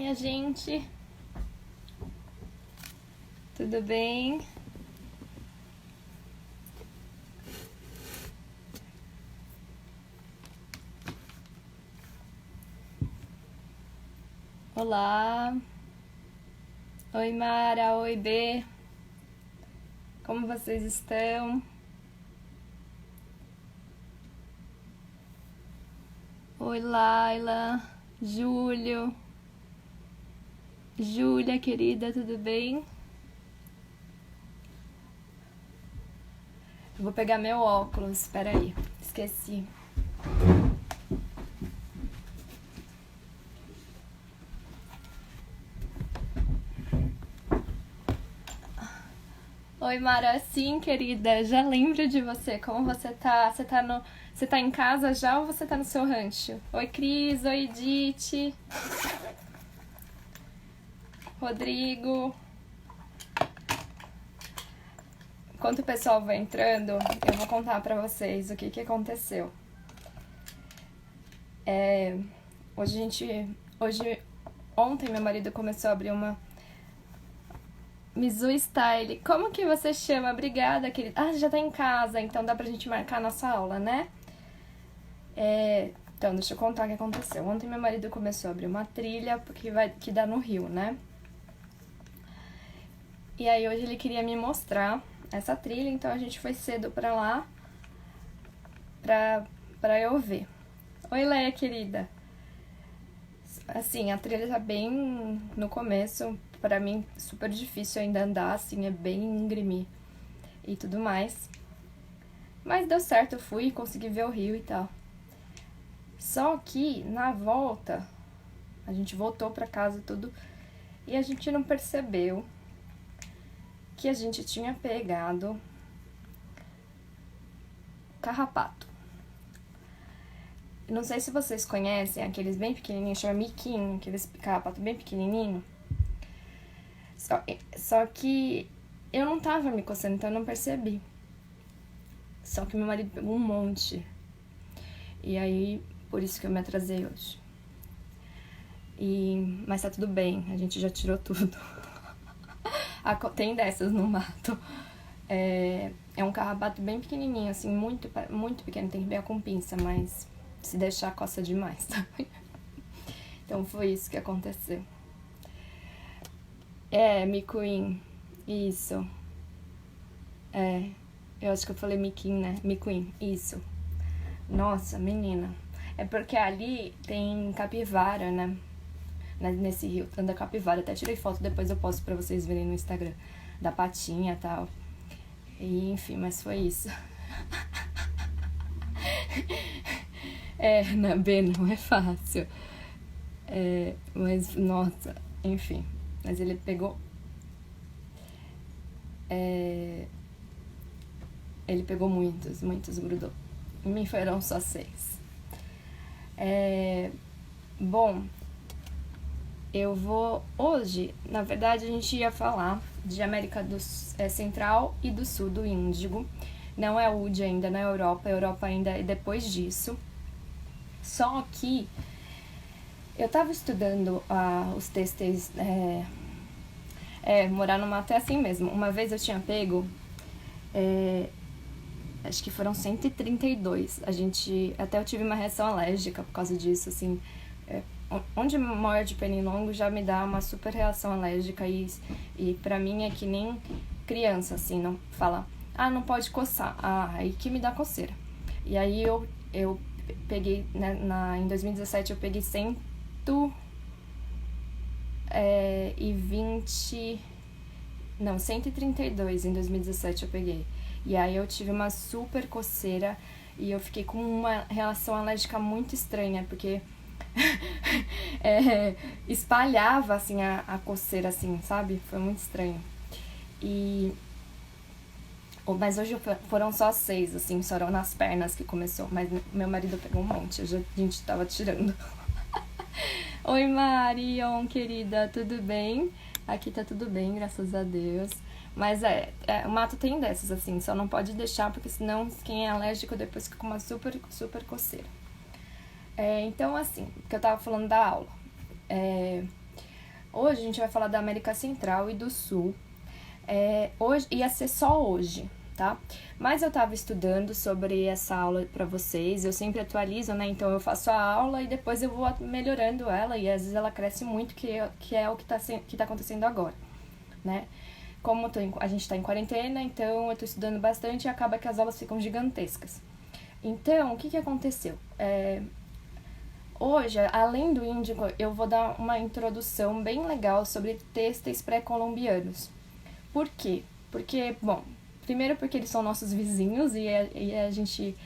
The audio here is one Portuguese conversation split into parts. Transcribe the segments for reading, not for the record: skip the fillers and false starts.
minha gente? Tudo bem? Olá! Oi, Mara! Oi, B! Como vocês estão? Oi, Laila! Júlio! Júlia, querida, tudo bem? Eu vou pegar meu óculos, espera aí, esqueci. Oi, Mara, sim, querida, já lembro de você. Como você tá? Você tá em casa já ou você tá no seu rancho? Oi, Cris, oi, Edith, Rodrigo. Enquanto o pessoal vai entrando, eu vou contar pra vocês o que aconteceu. Ontem meu marido começou a abrir uma Mizu Style. Como que você chama? Obrigada, querida. Ah, já tá em casa, então dá pra gente marcar a nossa aula, né? Então, deixa eu contar o que aconteceu. Ontem meu marido começou a abrir uma trilha que dá no Rio, né? E aí hoje ele queria me mostrar essa trilha, então a gente foi cedo pra lá pra eu ver. Oi, Leia, querida. Assim, a trilha tá bem no começo, pra mim super difícil ainda andar, assim, é bem íngreme e tudo mais. Mas deu certo, eu fui, consegui ver o rio e tal. Só que na volta, a gente voltou pra casa tudo e a gente não percebeu que a gente tinha pegado carrapato. Não sei se vocês conhecem aqueles bem pequenininhos, chama miquinho, aqueles carrapato bem pequenininho. Só que eu não tava me coçando, então eu não percebi. Só que meu marido pegou um monte. E aí, por isso que eu me atrasei hoje. Mas tá tudo bem, a gente já tirou tudo. Tem dessas no mato. É um carrapato bem pequenininho, assim, muito, muito pequeno, tem que pegar com pinça, mas se deixar coça demais, tá? Então foi isso que aconteceu. Miquim, isso. Eu acho que eu falei miquim, né? Miquim, isso. Nossa, menina. É porque ali tem capivara, né? Nesse rio, anda capivara. Até tirei foto, depois eu posto pra vocês verem no Instagram. Da patinha e tal. E, enfim, mas foi isso. Na B não é fácil. Mas, nossa, enfim. Mas ele pegou... Ele pegou muitos, grudou. Em mim foram só 6. Bom, eu vou... Hoje, na verdade, a gente ia falar de América Central e do Sul, do Índigo. Não é UD ainda na Europa, a Europa ainda é depois disso. Só que eu tava estudando os textos... morar no mato é assim mesmo. Uma vez eu tinha pego... acho que foram 132. Até eu tive uma reação alérgica por causa disso, assim. Onde morde pernilongo já me dá uma super reação alérgica e pra mim é que nem criança, assim, não fala, não pode coçar, aí que me dá coceira. E aí eu peguei, né, em 2017 eu peguei 132 em 2017 eu peguei. E aí eu tive uma super coceira e eu fiquei com uma reação alérgica muito estranha, porque espalhava, assim, a coceira, assim, sabe? Foi muito estranho. Mas hoje foram só 6, assim, só nas pernas que começou. Mas meu marido pegou um monte, a gente tava tirando. Oi, Marion, querida, tudo bem? Aqui tá tudo bem, graças a Deus. Mas o mato tem dessas, assim, só não pode deixar, porque senão quem é alérgico depois fica com uma super, super coceira. Então, assim, que eu tava falando da aula. Hoje a gente vai falar da América Central e do Sul. Hoje ia ser só hoje, tá? Mas eu tava estudando sobre essa aula pra vocês, eu sempre atualizo, né? Então eu faço a aula e depois eu vou melhorando ela e às vezes ela cresce muito, que é o que tá acontecendo agora, né? Como a gente tá em quarentena, então eu tô estudando bastante e acaba que as aulas ficam gigantescas. Então, o que aconteceu? Hoje, além do índigo, eu vou dar uma introdução bem legal sobre têxteis pré-colombianos. Por quê? Porque, bom, primeiro porque eles são nossos vizinhos e a gente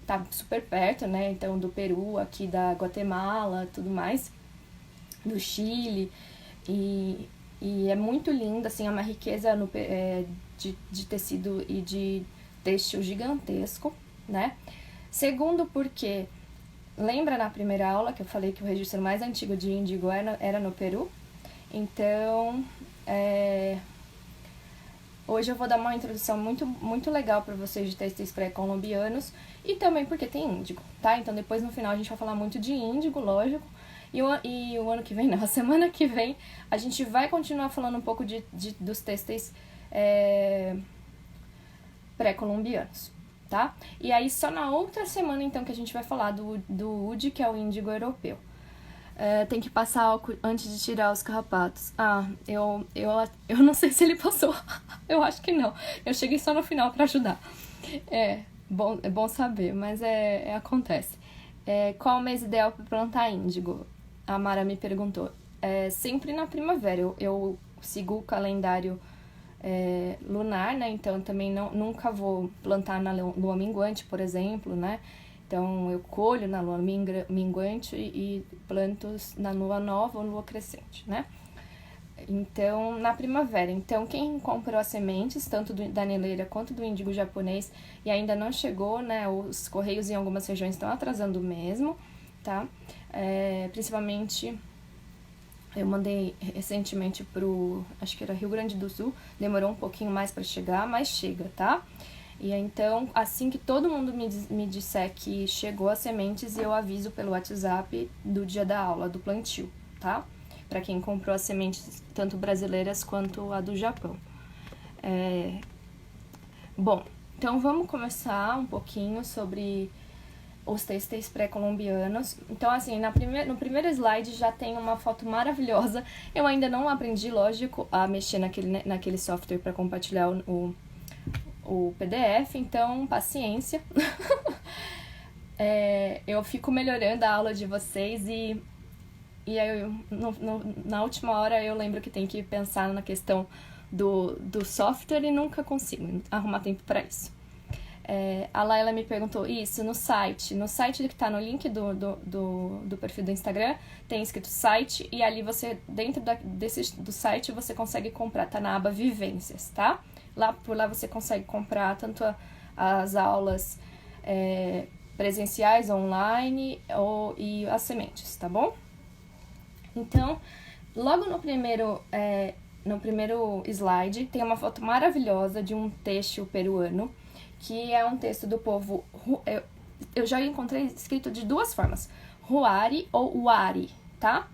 tá super perto, né? Então, do Peru, aqui da Guatemala, tudo mais, do Chile. E é muito lindo, assim, é uma riqueza de tecido e de têxtil gigantesco, né? Segundo porque, lembra na primeira aula que eu falei que o registro mais antigo de índigo era no Peru? Então, hoje eu vou dar uma introdução muito legal para vocês de têxteis pré-colombianos e também porque tem índigo, tá? Então depois no final a gente vai falar muito de índigo, lógico, e o ano que vem, não, a semana que vem a gente vai continuar falando um pouco dos têxteis pré-colombianos, tá? E aí só na outra semana então que a gente vai falar do Udi, que é o índigo europeu. Tem que passar álcool antes de tirar os carrapatos. Eu não sei se ele passou. Eu acho que não. Eu cheguei só no final pra ajudar. É bom saber, mas acontece. Qual o mês ideal para plantar índigo? A Mara me perguntou. Sempre na primavera. Eu sigo o calendário lunar, né? Então também nunca vou plantar na lua minguante, por exemplo, né? Então eu colho na lua minguante e planto na lua nova ou lua crescente, né? Então, na primavera. Então, quem comprou as sementes, tanto da aneleira quanto do índigo japonês, e ainda não chegou, né? Os correios em algumas regiões estão atrasando mesmo, tá? Principalmente, eu mandei recentemente acho que era Rio Grande do Sul, demorou um pouquinho mais para chegar, mas chega, tá? E então, assim que todo mundo me disser que chegou as sementes, eu aviso pelo WhatsApp do dia da aula, do plantio, tá? Para quem comprou as sementes, tanto brasileiras quanto a do Japão. Bom, então vamos começar um pouquinho sobre os têxteis pré-colombianos. Então, assim, no primeiro slide já tem uma foto maravilhosa. Eu ainda não aprendi, lógico, a mexer naquele software para compartilhar o PDF, então paciência. Eu fico melhorando a aula de vocês e aí na última hora eu lembro que tem que pensar na questão do software e nunca consigo arrumar tempo para isso. A Laila me perguntou isso no site que tá no link do perfil do Instagram, tem escrito site e ali você, dentro do site, você consegue comprar, tá na aba Vivências, tá? Por lá você consegue comprar tanto as aulas presenciais, online e as sementes, tá bom? Então, logo no primeiro slide tem uma foto maravilhosa de um têxtil peruano, que é um texto do povo... Eu já encontrei escrito de duas formas, Huari ou Huari, tá?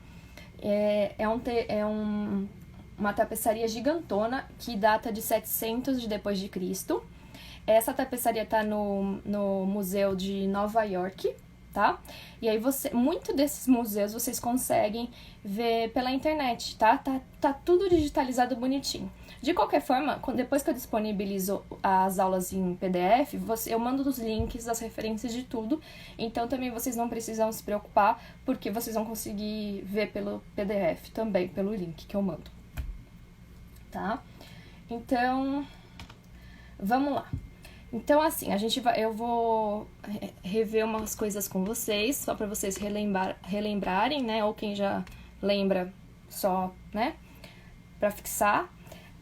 Uma tapeçaria gigantona que data de 700 depois de Cristo. Essa tapeçaria tá no Museu de Nova York, tá? E aí muito desses museus vocês conseguem ver pela internet, tá? Tá tudo digitalizado bonitinho. De qualquer forma, depois que eu disponibilizo as aulas em PDF, eu mando os links, as referências de tudo. Então também vocês não precisam se preocupar, porque vocês vão conseguir ver pelo PDF também, pelo link que eu mando. Tá? Então, vamos lá. Então, assim, eu vou rever umas coisas com vocês, só para vocês relembrarem, né? Ou quem já lembra, só, né? Para fixar.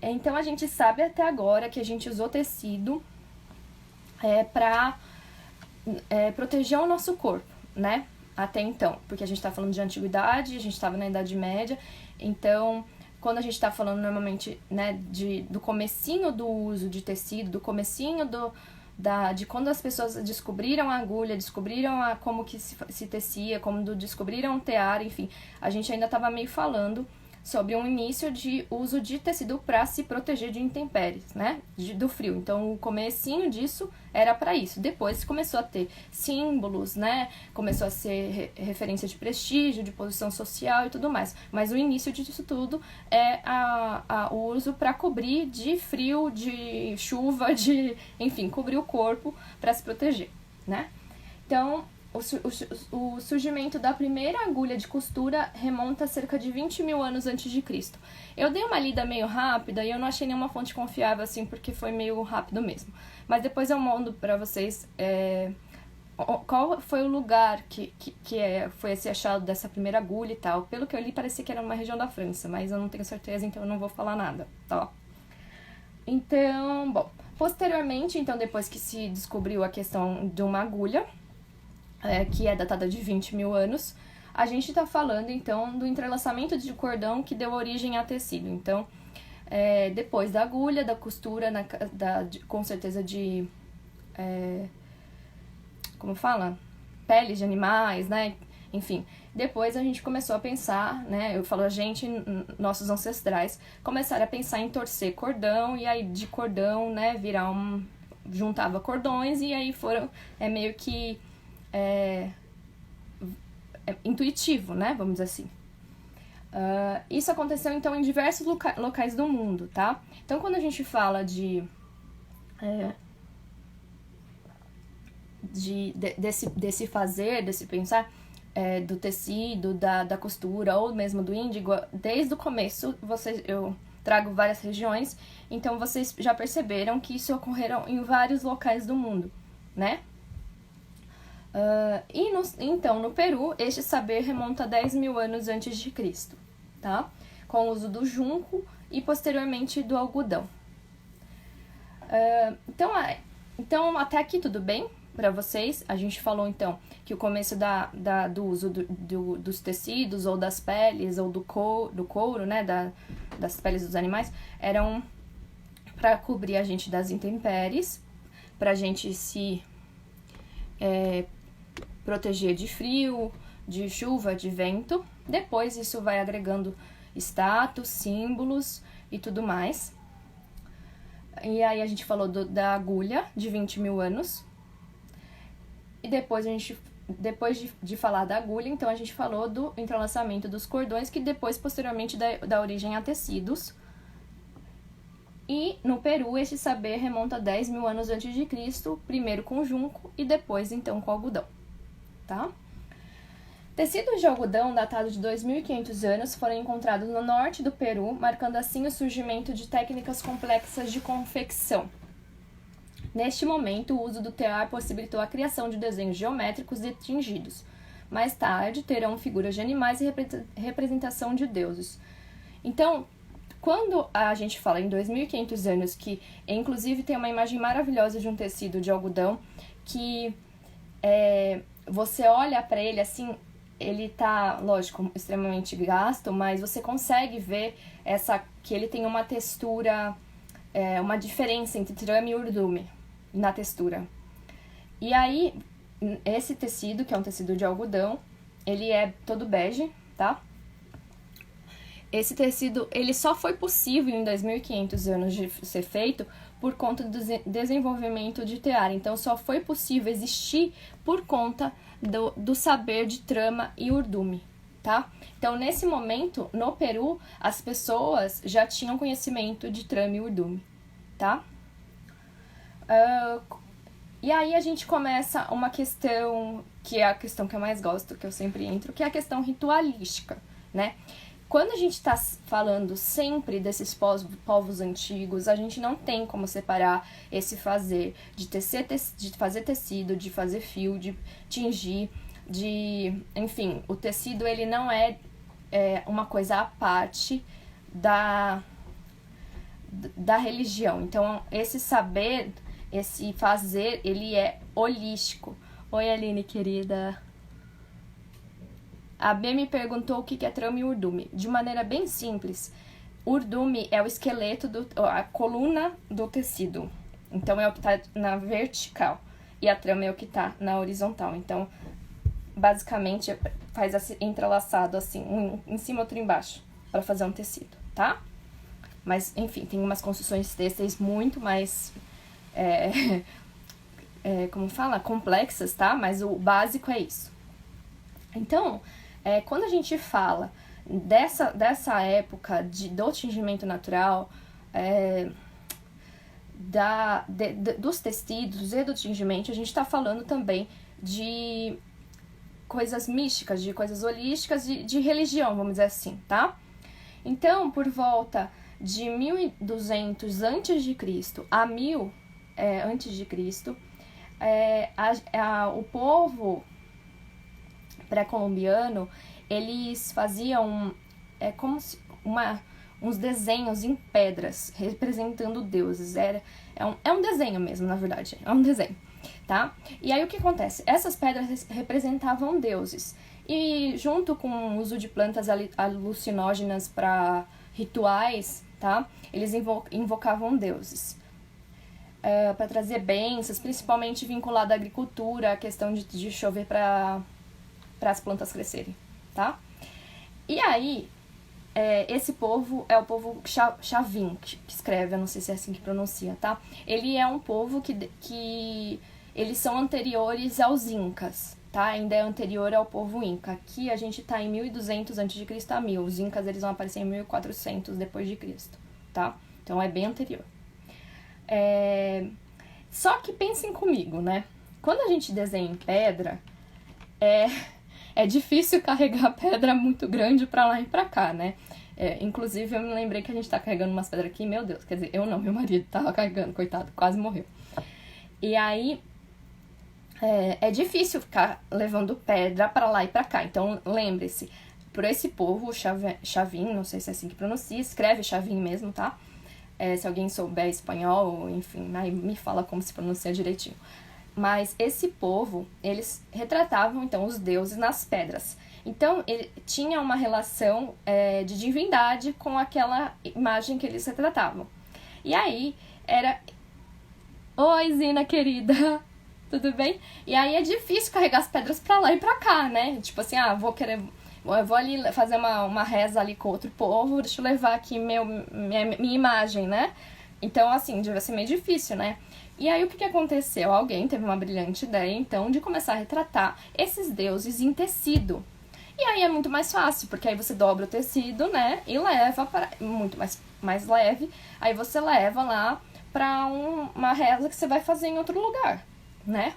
Então, a gente sabe até agora que a gente usou tecido para proteger o nosso corpo, né? Até então, porque a gente tá falando de antiguidade, a gente tava na Idade Média, então... Quando a gente tá falando normalmente, né, do comecinho do uso de tecido, do comecinho de quando as pessoas descobriram a agulha, descobriram como que se tecia, como descobriram o tear, enfim, a gente ainda estava meio falando sobre um início de uso de tecido para se proteger de intempéries, né, do frio. Então, o comecinho disso era para isso. Depois começou a ter símbolos, né, começou a ser referência de prestígio, de posição social e tudo mais. Mas o início disso tudo é o uso para cobrir de frio, de chuva, enfim, cobrir o corpo para se proteger, né. Então, o surgimento da primeira agulha de costura remonta a cerca de 20 mil anos antes de Cristo. Eu dei uma lida meio rápida e eu não achei nenhuma fonte confiável, assim, porque foi meio rápido mesmo. Mas depois eu mando para vocês qual foi o lugar que foi esse achado dessa primeira agulha e tal. Pelo que eu li, parecia que era uma região da França, mas eu não tenho certeza, então eu não vou falar nada, tá? Então, bom, posteriormente, então, depois que se descobriu a questão de uma agulha, que é datada de 20 mil anos, a gente está falando, então, do entrelaçamento de cordão que deu origem a tecido. Então, depois da agulha, da costura, com certeza como fala? Peles de animais, né? Enfim, depois a gente começou a pensar, né? Eu falo a gente, nossos ancestrais, começaram a pensar em torcer cordão, e aí de cordão, né, juntava cordões, e aí meio que intuitivo, né? Vamos dizer assim. Isso aconteceu, então, em diversos locais do mundo, tá? Então, quando a gente fala desse fazer, desse pensar, do tecido, da costura, ou mesmo do índigo, desde o começo, eu trago várias regiões, então vocês já perceberam que isso ocorreram em vários locais do mundo, né? Então, no Peru, este saber remonta a 10 mil anos antes de Cristo, tá? Com o uso do junco e, posteriormente, do algodão. Então, até aqui tudo bem para vocês? A gente falou, então, que o começo do uso dos tecidos, ou das peles, ou do couro, né? Das peles dos animais, eram para cobrir a gente das intempéries, para a gente se proteger de frio, de chuva, de vento. Depois isso vai agregando status, símbolos e tudo mais. E aí a gente falou da agulha de 20 mil anos. E depois de falar da agulha, então a gente falou do entrelaçamento dos cordões, que depois, posteriormente, dá origem a tecidos. E no Peru, esse saber remonta a 10 mil anos antes de Cristo, primeiro com junco e depois, então, com algodão, tá? Tecidos de algodão datados de 2.500 anos foram encontrados no norte do Peru, marcando assim o surgimento de técnicas complexas de confecção. Neste momento, o uso do tear possibilitou a criação de desenhos geométricos e tingidos. Mais tarde, terão figuras de animais e representação de deuses. Então, quando a gente fala em 2.500 anos, que inclusive tem uma imagem maravilhosa de um tecido de algodão, que você olha para ele assim, ele tá, lógico, extremamente gasto, mas você consegue ver que ele tem uma textura, uma diferença entre trame e urdume na textura. E aí, esse tecido, que é um tecido de algodão, ele é todo bege, tá? Esse tecido, ele só foi possível em 2.500 anos de ser feito por conta do desenvolvimento de tear. Então, só foi possível existir por conta do saber de trama e urdume, tá? Então, nesse momento, no Peru, as pessoas já tinham conhecimento de trama e urdume, tá? E aí a gente começa uma questão, que é a questão que eu mais gosto, que eu sempre entro, que é a questão ritualística, né? Quando a gente está falando sempre desses povos antigos, a gente não tem como separar esse fazer de fazer tecido, de fazer fio, de tingir, enfim, o tecido ele não é uma coisa à parte da religião. Então, esse saber, esse fazer, ele é holístico. Oi, Aline, querida. A B me perguntou o que é trama e urdume. De maneira bem simples, urdume é o esqueleto, a coluna do tecido, Então é o que tá na vertical e a trama é o que tá na horizontal. Então, basicamente, faz entrelaçado assim, um em cima, outro embaixo, para fazer um tecido, tá? Mas, enfim, tem umas construções têxteis muito mais, como fala? Complexas, tá? Mas o básico é isso. Então, quando a gente fala dessa época do tingimento natural, dos tecidos e do tingimento, a gente está falando também de coisas místicas, de coisas holísticas, de religião, vamos dizer assim, tá? Então, por volta de 1200 a.C. a 1000 a.C., o povo pré-colombiano, eles faziam como se uns desenhos em pedras representando deuses. É um desenho mesmo, na verdade, é um desenho, tá? E aí o que acontece? Essas pedras representavam deuses e junto com o uso de plantas alucinógenas para rituais, tá? Eles invocavam deuses para trazer bênçãos, principalmente vinculado à agricultura, a questão de chover para as plantas crescerem, tá? E aí, esse povo é o povo Chavin, que escreve, eu não sei se é assim que pronuncia, tá? Ele é um povo que eles são anteriores aos Incas, tá? Ainda é anterior ao povo Inca. Aqui a gente tá em 1200 a.C. a 1000. Os Incas, eles vão aparecer em 1400 depois de Cristo, tá? Então é bem anterior. Só que pensem comigo, né? Quando a gente desenha em pedra, é difícil carregar pedra muito grande pra lá e pra cá, né? Inclusive, eu me lembrei que a gente tá carregando umas pedras aqui, meu Deus, quer dizer, eu não, meu marido tava carregando, coitado, quase morreu. E aí, é difícil ficar levando pedra pra lá e pra cá. Então, lembre-se, por esse povo, Chavin, não sei se é assim que pronuncia, escreve Chavin mesmo, tá? Se alguém souber espanhol, enfim, aí me fala como se pronuncia direitinho. Mas esse povo, eles retratavam, então, os deuses nas pedras. Então, ele tinha uma relação de divindade com aquela imagem que eles retratavam. E aí, Oi, Zina, querida! Tudo bem? E aí é difícil carregar as pedras pra lá e pra cá, né? Tipo assim, eu vou ali fazer uma reza ali com outro povo, deixa eu levar aqui minha imagem, né? Então, assim, devia ser meio difícil, né? E aí, o que aconteceu? Alguém teve uma brilhante ideia, então, de começar a retratar esses deuses em tecido. E aí é muito mais fácil, porque aí você dobra o tecido, né? E leva para... Muito mais leve. Aí você leva lá pra uma reza que você vai fazer em outro lugar, né?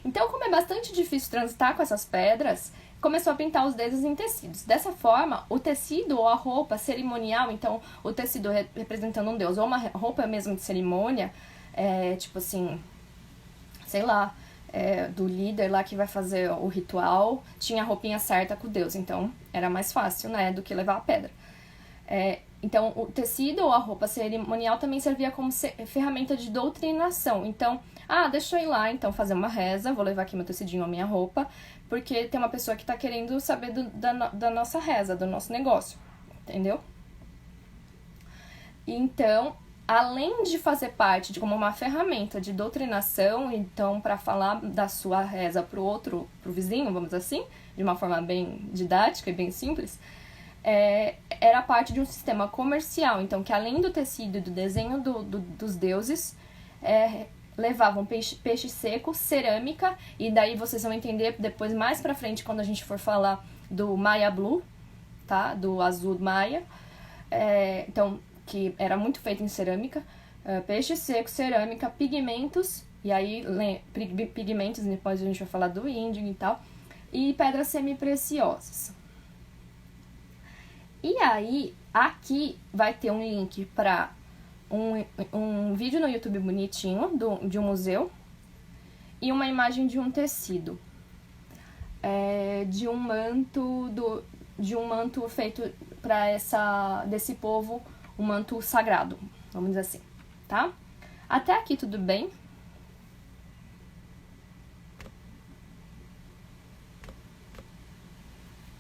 Então, como é bastante difícil transitar com essas pedras, começou a pintar os deuses em tecidos. Dessa forma, o tecido ou a roupa cerimonial, então, o tecido representando um deus, ou uma roupa mesmo de cerimônia, tipo assim, sei lá, do líder lá que vai fazer o ritual, tinha a roupinha certa com o deus, então era mais fácil, né, do que levar a pedra. Então, o tecido ou a roupa cerimonial também servia como ferramenta de doutrinação. Então, deixa eu ir lá, então, fazer uma reza, vou levar aqui meu tecidinho ou minha roupa, porque tem uma pessoa que tá querendo saber da nossa reza, do nosso negócio, entendeu? Então, além de fazer parte de como uma ferramenta de doutrinação, então, para falar da sua reza pro vizinho, vamos dizer assim, de uma forma bem didática e bem simples, era parte de um sistema comercial, então, que além do tecido e do desenho dos deuses, levavam peixe seco, cerâmica, e daí vocês vão entender depois, mais pra frente, quando a gente for falar do Maya Blue, tá? Do azul Maya, então, que era muito feito em cerâmica, peixe seco, cerâmica, pigmentos, e aí pigmentos, depois a gente vai falar do índigo e tal, e pedras semi-preciosas. E aí, aqui vai ter um link para um vídeo no YouTube bonitinho de um museu e uma imagem de um tecido, de um manto feito para desse povo, um manto sagrado, vamos dizer assim, tá? Até aqui tudo bem?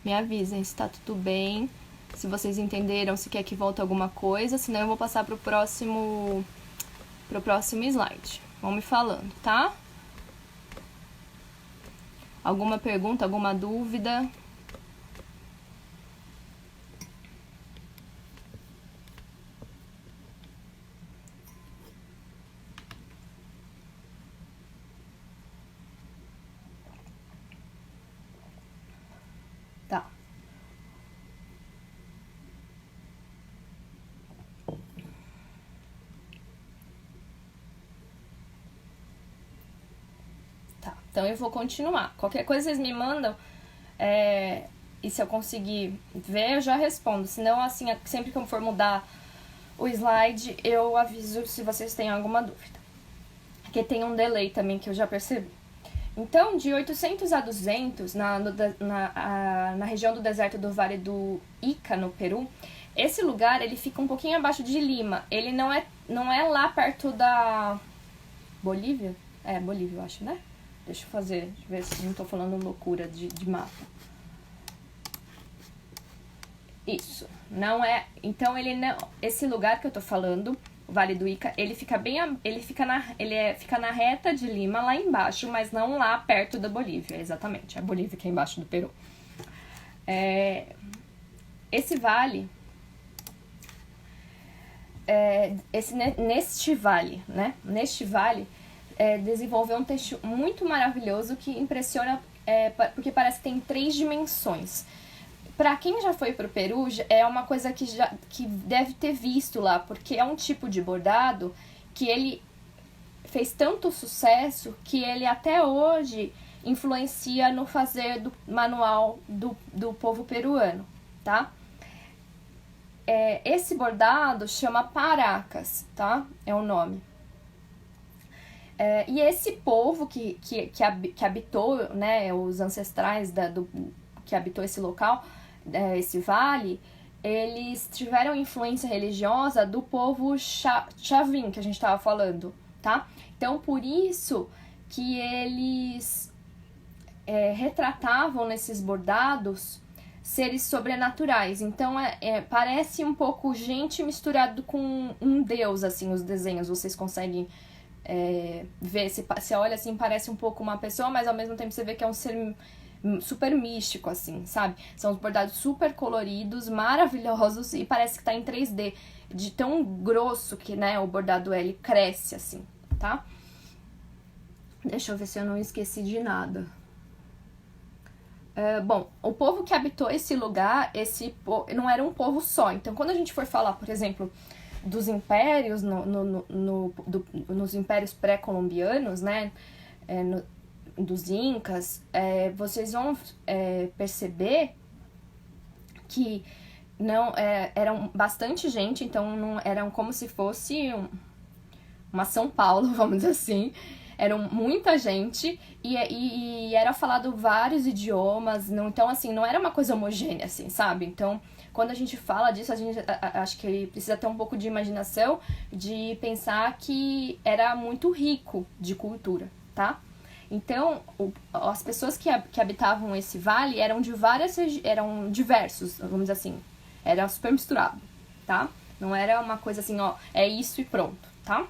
Me avisem se tá tudo bem, se vocês entenderam, se quer que volte alguma coisa, senão eu vou passar pro próximo pro próximo slide. Vão me falando, tá? Alguma pergunta, alguma dúvida? Tá. Tá, então eu vou continuar. Qualquer coisa vocês me mandam, e se eu conseguir ver, eu já respondo. Senão, assim, sempre que eu for mudar o slide, eu aviso se vocês têm alguma dúvida. Porque tem um delay também que eu já percebi. Então, de 800 a 200, na região do deserto do Vale do Ica, no Peru, esse lugar ele fica um pouquinho abaixo de Lima. Ele não é lá perto da Bolívia? É, Bolívia, eu acho, né? Deixa eu ver se não tô falando loucura de mapa. Isso, não é... Então, esse lugar que eu tô falando, o Vale do Ica, ele fica fica na reta de Lima, lá embaixo, mas não lá perto da Bolívia, exatamente. A Bolívia que é embaixo do Peru. Esse vale... Neste vale, né? Neste vale, desenvolveu um texto muito maravilhoso que impressiona, porque parece que tem 3 dimensões. Pra quem já foi pro Peru, é uma coisa que deve ter visto lá, porque é um tipo de bordado que ele fez tanto sucesso que ele até hoje influencia no fazer do manual do povo peruano, tá? Esse bordado chama paracas, tá? É o nome. E esse povo que habitou, né, os ancestrais que habitou esse local, esse vale, eles tiveram influência religiosa do povo Chavin, que a gente estava falando, tá? Então, por isso que eles retratavam nesses bordados seres sobrenaturais. Então, parece um pouco gente misturado com um deus, assim, os desenhos. Vocês conseguem ver, se olha assim, parece um pouco uma pessoa, mas ao mesmo tempo você vê que é um ser super místico, assim, sabe? São os bordados super coloridos, maravilhosos, e parece que tá em 3D, de tão grosso que, né, o bordado ele cresce, assim, tá? Deixa eu ver se eu não esqueci de nada. Bom, o povo que habitou esse lugar, não era um povo só. Então, quando a gente for falar, por exemplo, dos impérios, nos impérios pré-colombianos, né, dos incas, vocês vão perceber que não eram bastante gente, então não eram como se fosse uma São Paulo, vamos dizer assim. Eram muita gente e era falado vários idiomas, então assim, não era uma coisa homogênea, assim, sabe? Então, quando a gente fala disso, a gente acho que precisa ter um pouco de imaginação, de pensar que era muito rico de cultura, tá? Então, as pessoas que habitavam esse vale eram eram diversos, vamos dizer assim. Era super misturado, tá? Não era uma coisa assim, ó, é isso e pronto, tá?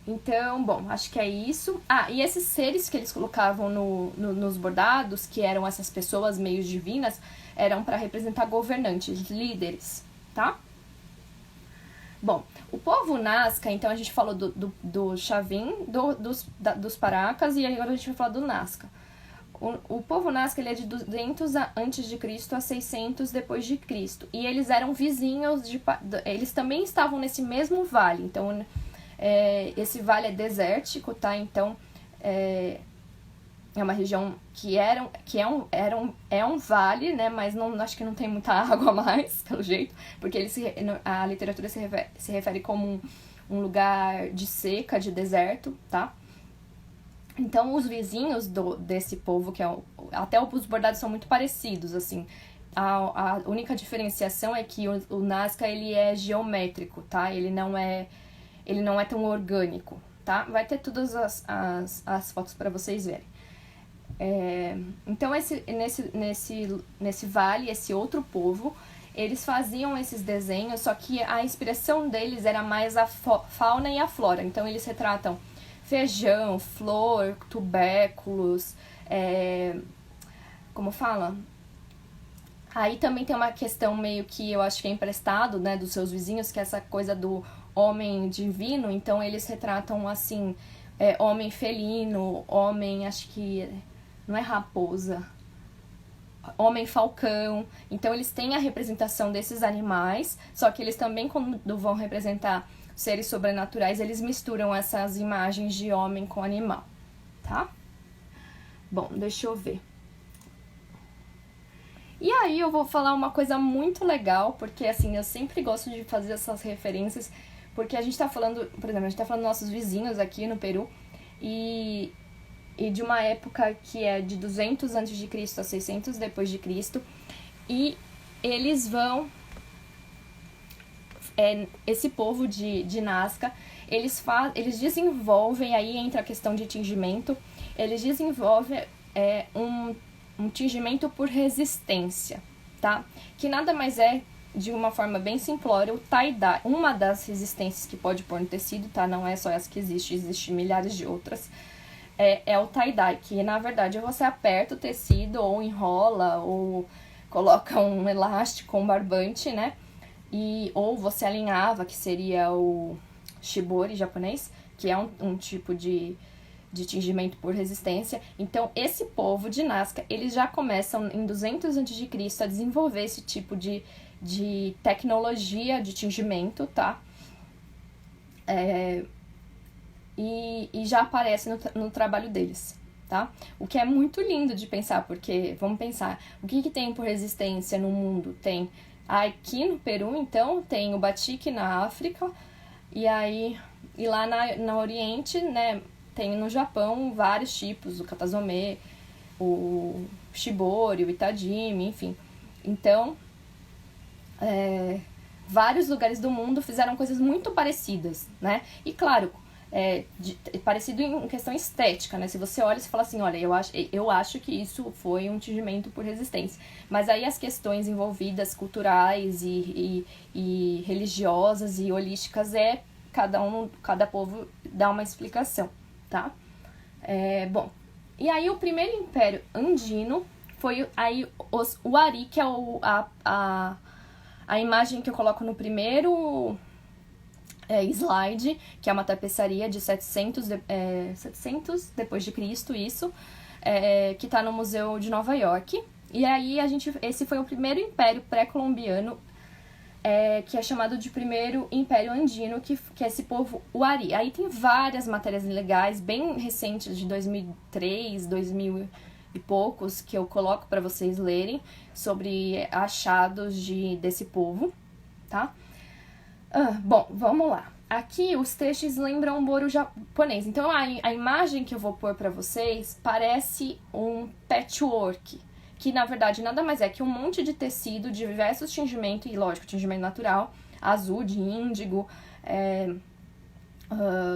Então, bom, acho que é isso. E esses seres que eles colocavam nos bordados, que eram essas pessoas meio divinas, eram para representar governantes, líderes, tá? Bom, o povo Nazca, então a gente falou do Chavin, dos Paracas, e agora a gente vai falar do Nazca. O povo Nazca ele é de 200 a.C. a 600 depois de Cristo. E eles eram vizinhos, eles também estavam nesse mesmo vale. Então, esse vale é desértico, tá? Então, é uma região que é um vale, né? Mas acho que não tem muita água mais, pelo jeito. Porque a literatura se refere como um lugar de seca, de deserto, tá? Então, os vizinhos desse povo, até os bordados são muito parecidos, assim. A única diferenciação é que o Nazca, ele é geométrico, tá? Ele não é tão orgânico, tá? Vai ter todas as fotos para vocês verem. Então, nesse vale, esse outro povo, eles faziam esses desenhos, só que a inspiração deles era mais a fauna e a flora. Então eles retratam feijão, flor, tubérculos, como fala? Aí também tem uma questão meio que eu acho que é emprestado, né, dos seus vizinhos, que é essa coisa do homem divino. Então eles retratam assim, homem felino, homem, acho que não é raposa, homem falcão. Então eles têm a representação desses animais, só que eles também, quando vão representar seres sobrenaturais, eles misturam essas imagens de homem com animal, tá? Bom, deixa eu ver. E aí eu vou falar uma coisa muito legal, porque assim, eu sempre gosto de fazer essas referências, porque a gente tá falando, por exemplo, a gente tá falando dos nossos vizinhos aqui no Peru, e de uma época que é de 200 a.C. a 600 depois de Cristo, e eles vão, esse povo de Nazca, eles desenvolvem, aí entra a questão de tingimento, eles desenvolvem um tingimento por resistência, tá? Que nada mais é, de uma forma bem simplória, o tie-dye. Uma das resistências que pode pôr no tecido, tá? Não é só essa que existe milhares de outras. É o tie-dye, que na verdade você aperta o tecido, ou enrola, ou coloca um elástico, um barbante, né? Ou você alinhava, que seria o shibori japonês, que é um tipo de tingimento por resistência. Então, esse povo de Nazca, eles já começam em 200 a.C. a desenvolver esse tipo de tecnologia de tingimento, tá? E já aparece no trabalho deles, tá? O que é muito lindo de pensar, porque, vamos pensar, o que tem por resistência no mundo? Tem aqui no Peru, então, tem o batik na África, e lá no Oriente, né, tem no Japão vários tipos, o katazome, o shibori, o itajime, enfim. Então, vários lugares do mundo fizeram coisas muito parecidas, né? E claro, parecido em questão estética, né? Se você olha e fala assim, olha, eu acho que isso foi um tingimento por resistência. Mas aí as questões envolvidas, culturais e religiosas e holísticas, cada povo dá uma explicação, tá? Bom, e aí o primeiro império andino foi aí os Wari, que é a imagem que eu coloco no primeiro slide, que é uma tapeçaria de 700 depois de Cristo, isso, que está no Museu de Nova York. E aí esse foi o primeiro império pré-colombiano, que é chamado de primeiro Império Andino, que é esse povo Wari. Aí tem várias matérias legais, bem recentes, de 2003, 2000 e poucos, que eu coloco para vocês lerem, sobre achados desse povo, tá? Bom, vamos lá. Aqui os textos lembram um boro japonês. Então a imagem que eu vou pôr para vocês parece um patchwork, que na verdade nada mais é que um monte de tecido de diversos tingimentos, e lógico, tingimento natural, azul, de índigo,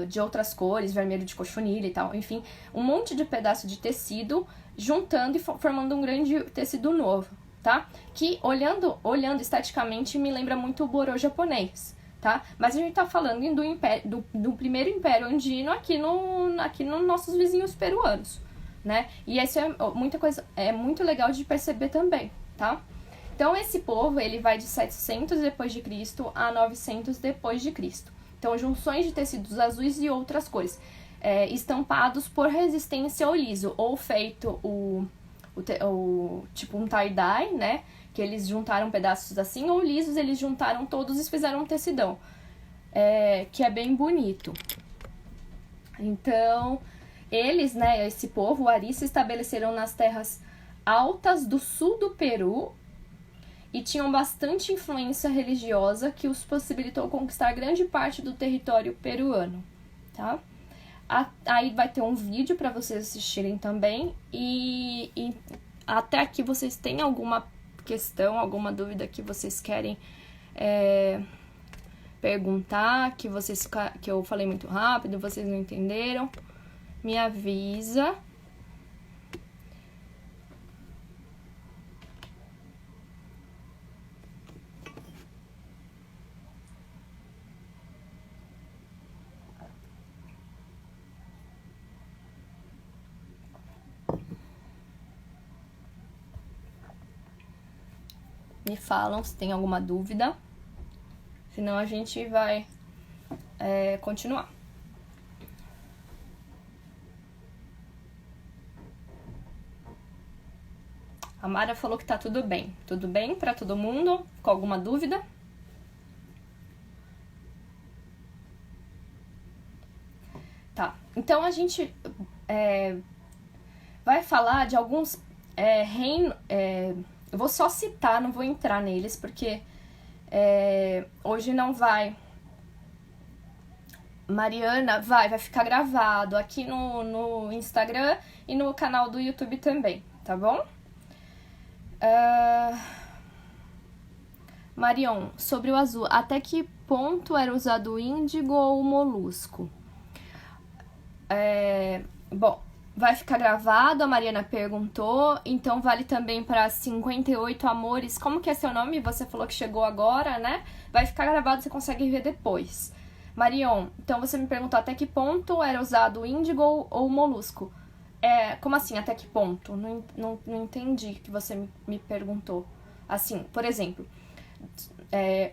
de outras cores, vermelho de cochonilha e tal, enfim, um monte de pedaço de tecido juntando e formando um grande tecido novo, tá? Que olhando esteticamente me lembra muito o boro japonês, tá? Mas a gente tá falando do primeiro império andino aqui nos nossos vizinhos peruanos, né? E isso é muito legal de perceber também, tá? Então esse povo, ele vai de 700 depois de Cristo a 900 depois de Cristo. Então junções de tecidos azuis e outras cores, estampados por resistência ao liso, ou feito tipo um tie-dye, né? Que eles juntaram pedaços assim, ou lisos, eles juntaram todos e fizeram um tecidão, que é bem bonito. Então, eles, né, esse povo, o Ari, se estabeleceram nas terras altas do sul do Peru e tinham bastante influência religiosa que os possibilitou conquistar grande parte do território peruano, tá? Aí vai ter um vídeo para vocês assistirem também, e até aqui vocês têm alguma questão, alguma dúvida que vocês querem perguntar, que eu falei muito rápido, vocês não entenderam, me avisa. me falam se tem alguma dúvida. Senão a gente vai continuar. A Mara falou que tá tudo bem. Tudo bem pra todo mundo? Com alguma dúvida? Tá. Então a gente vai falar de alguns reinos. Eu vou só citar, não vou entrar neles, porque hoje não vai. Mariana, vai ficar gravado aqui no Instagram e no canal do YouTube também, tá bom? Marion, sobre o azul, até que ponto era usado o índigo ou o molusco? Bom, vai ficar gravado, a Mariana perguntou, então vale também para 58 amores. Como que é seu nome? Você falou que chegou agora, né? Vai ficar gravado, você consegue ver depois. Marion, então você me perguntou até que ponto era usado o índigo ou o molusco. Como assim, até que ponto? Não entendi o que você me perguntou. Assim, por exemplo,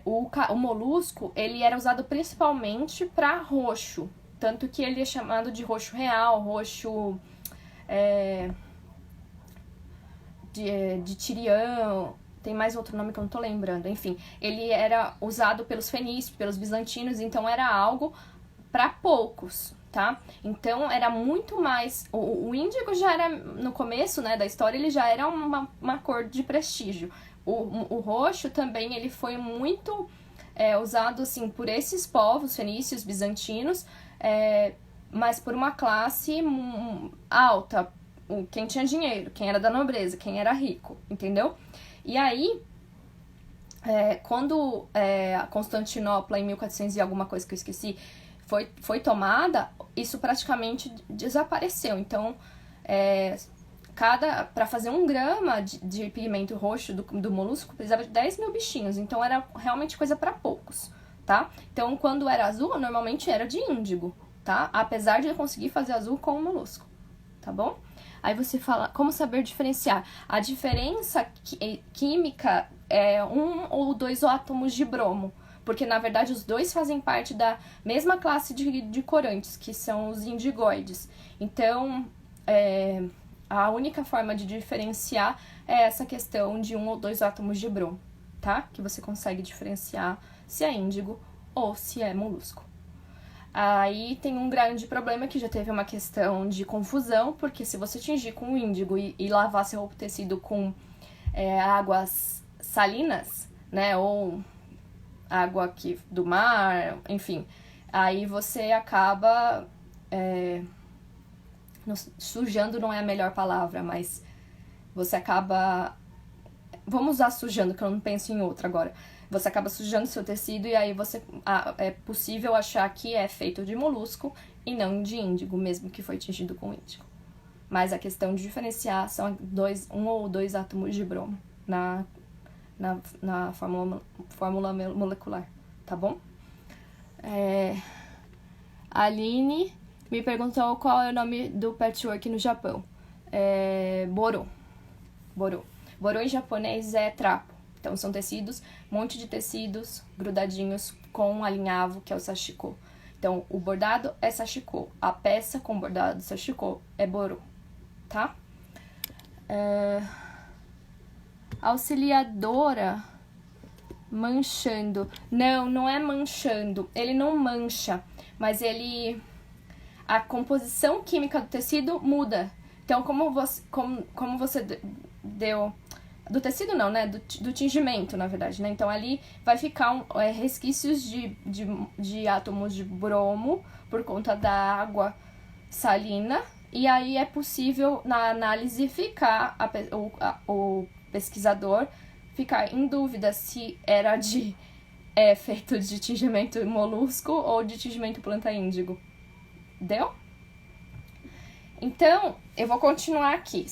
o molusco, ele era usado principalmente para roxo. Tanto que ele é chamado de roxo real, roxo de Tirião, tem mais outro nome que eu não tô lembrando. Enfim, ele era usado pelos fenícios, pelos bizantinos, então era algo para poucos, tá? Então era muito mais... O índigo já era, no começo, né, da história, ele já era uma cor de prestígio. O roxo também, ele foi muito usado, assim, por esses povos, fenícios, bizantinos, mas por uma classe alta, quem tinha dinheiro, quem era da nobreza, quem era rico, entendeu? E aí, quando a Constantinopla, em 1400 e alguma coisa que eu esqueci, foi tomada, isso praticamente desapareceu. Então, para fazer 1 grama de pigmento roxo do molusco, precisava de 10 mil bichinhos. Então, era realmente coisa para poucos, tá? Então, quando era azul, normalmente era de índigo, tá? Apesar de eu conseguir fazer azul com o molusco, tá bom? Aí você fala, como saber diferenciar? A diferença química é 1 ou 2 átomos de bromo, porque na verdade os dois fazem parte da mesma classe de corantes, que são os indigoides. Então, a única forma de diferenciar é essa questão de 1 ou 2 átomos de bromo, tá? Que você consegue diferenciar se é índigo ou se é molusco. Aí tem um grande problema que já teve uma questão de confusão, porque se você tingir com índigo e lavar seu tecido com águas salinas, né, ou água aqui do mar, enfim, aí você acaba sujando, não é a melhor palavra, mas você acaba... Vamos usar sujando, que eu não penso em outra agora. Você acaba sujando seu tecido e aí é possível achar que é feito de molusco e não de índigo, mesmo que foi tingido com índigo. Mas a questão de diferenciar são 1 ou 2 átomos de bromo na fórmula molecular, tá bom? A Aline me perguntou qual é o nome do patchwork no Japão. Boro. Boro em japonês é trapo. Então, são tecidos, um monte de tecidos grudadinhos com um alinhavo, que é o sashiko. Então, o bordado é sashiko. A peça com bordado sashiko é boro, tá? Auxiliadora manchando. Não é manchando. Ele não mancha, mas a composição química do tecido muda. Então, como você deu... Do tecido não, né? Do tingimento, na verdade, né? Então, ali vai ficar resquícios de átomos de bromo por conta da água salina. E aí é possível, na análise, o pesquisador ficar em dúvida se era feito de tingimento molusco ou de tingimento planta índigo. Deu? Então, eu vou continuar aqui.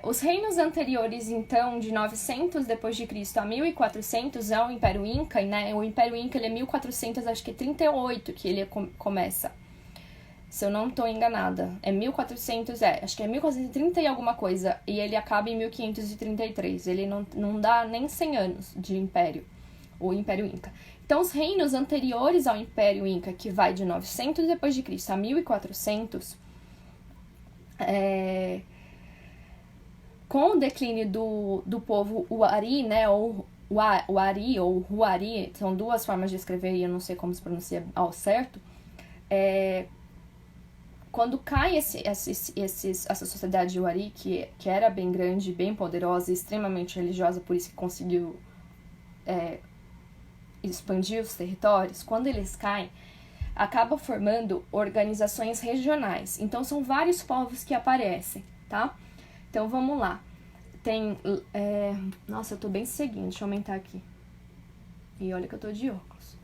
Os reinos anteriores, então, de 900 depois de Cristo a 1400 é o Império Inca, né? O Império Inca ele é 1438 que ele começa. Se eu não tô enganada. É 1400, acho que é 1430 e alguma coisa. E ele acaba em 1533. Ele não dá nem 100 anos de império. O Império Inca. Então, os reinos anteriores ao Império Inca, que vai de 900 depois de Cristo a 1400, com o declínio do povo Huari, né, ou Huari ou Huari, são duas formas de escrever e eu não sei como se pronuncia ao certo, quando cai essa sociedade Huari, que era bem grande, bem poderosa e extremamente religiosa, por isso que conseguiu expandir os territórios, quando eles caem, acaba formando organizações regionais. Então, são vários povos que aparecem, tá? Então, vamos lá. Tem... Nossa, eu tô bem ceguinho, deixa eu aumentar aqui. E olha que eu tô de óculos.